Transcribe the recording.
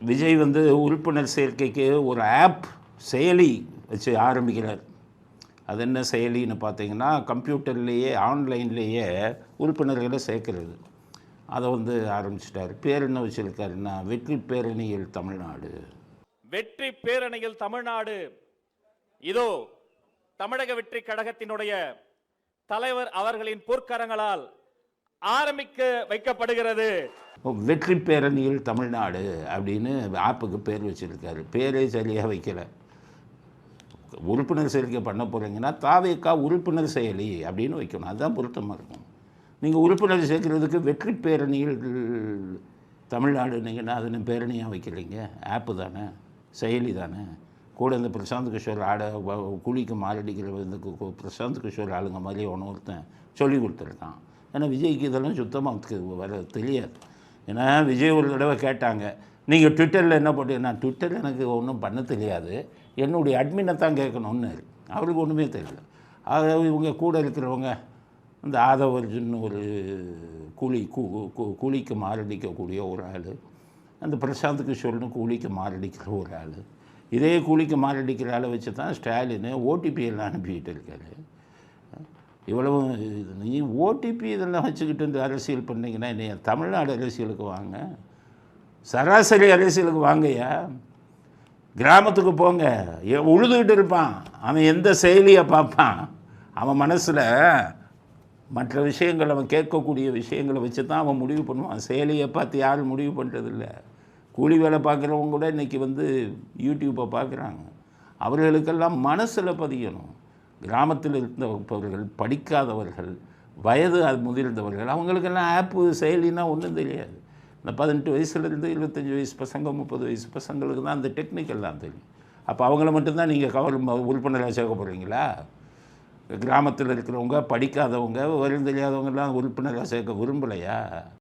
விஜய் வந்து உறுப்பினர் சேர்க்கைக்கு ஒரு ஆப் செயலி வச்சு ஆரம்பிக்கிறார். அது என்ன செயலின்னு பார்த்தீங்கன்னா, கம்ப்யூட்டர்லேயே ஆன்லைன்லேயே உறுப்பினர்களை சேர்க்கிறது. அதை வந்து ஆரம்பிச்சிட்டார். பேர் என்ன வச்சுருக்காருன்னா, வெற்றி பேரணியில் தமிழ்நாடு. வெற்றி பேரணியில் தமிழ்நாடு. இதோ தமிழக வெற்றி கழகத்தினுடைய தலைவர் அவர்களின் பொற்கரங்களால் ஆரம்பிக்க வைக்கப்படுகிறது. வெற்றி பேரணியில் தமிழ்நாடு அப்படின்னு ஆப்புக்கு பேர் வச்சுருக்காரு. பேரே சரியாக வைக்கலை. உறுப்பினர் சேர்க்கை பண்ண போகிறீங்கன்னா தாவேக்கா உறுப்பினர் செயலி அப்படின்னு வைக்கணும். அதுதான் பொருத்தமாக இருக்கும். நீங்கள் உறுப்பினர் சேர்க்கிறதுக்கு வெற்றி பேரணியில் தமிழ்நாடுனீங்கன்னா அது பேரணியாக வைக்கிறீங்க. ஆப்பு தானே, செயலி தானே. கூட இந்த பிரசாந்த் கிஷோர் கூலிக்கு மாரடிக்கிற இந்த பிரசாந்த் கிஷோர் ஆளுங்க மாதிரி ஒருத்தன் சொல்லி கொடுத்துருக்கான். ஏன்னா விஜய்க்கு இதெல்லாம் சுத்தமாக வர தெரியாது. ஏன்னா விஜய் ஒரு தடவை கேட்டாங்க, நீங்கள் ட்விட்டரில் என்ன போட்டீங்கன்னா, ட்விட்டரில் எனக்கு ஒன்றும் பண்ண தெரியாது, என்னுடைய அட்மினை தான் கேட்கணும்னு. அவருக்கு ஒன்றுமே தெரியல. அதாவது இவங்க கூட இருக்கிறவங்க இந்த ஆதவர்ஜுன்னு ஒரு கூலிக்கு மாரடிக்கக்கூடிய ஒரு ஆள், அந்த பிரசாந்த் கிஷோர்னு கூலிக்கு மாரடிக்கிற ஒரு ஆள், இதே கூலிக்கு மாரடிக்கிற ஆளை வச்சு தான் ஸ்டாலின் ஓடிபி எல்லாம் அனுப்பிக்கிட்டு இருக்காரு. இவ்வளவு நீ ஓடிபி இதெல்லாம் வச்சுக்கிட்டு இந்த அரசியல் பண்ணிங்கன்னா நீ தமிழ்நாடு அரசியலுக்கு வாங்க, சராசரி அரசியலுக்கு வாங்கய்யா. கிராமத்துக்கு போங்க. உழுதுகிட்டு இருப்பான் அவன், எந்த செயலியை பார்ப்பான்? அவன் மனசில் மற்ற விஷயங்கள், அவன் கேட்கக்கூடிய விஷயங்களை வச்சு தான் அவன் முடிவு பண்ணுவான். செயலியை பார்த்து யாரும் முடிவு பண்ணுறதில்ல. கூலி வேலை பார்க்குறவங்க கூட இன்றைக்கி வந்து யூடியூப்பை பார்க்குறாங்க. அவர்களுக்கெல்லாம் மனசில் பதியணும். கிராமத்தில் இருந்தவர்கள், படிக்காதவர்கள், வயது முதிர்ந்தவர்கள், அவங்களுக்கெல்லாம் ஆப்பு செயலின்னா ஒன்றும் தெரியாது. இந்த 18 வயசுலேருந்து 25 வயசு பசங்க, 30 வயசு பசங்களுக்கு தான் அந்த டெக்னிக்கெல்லாம் தெரியும். அப்போ அவங்கள மட்டும்தான் நீங்கள் உறுப்பினராக சேர்க்க போகிறீங்களா? கிராமத்தில் இருக்கிறவங்க, படிக்காதவங்க, வரும் தெரியாதவங்கெல்லாம் உறுப்பினராக சேர்க்க விரும்பலையா?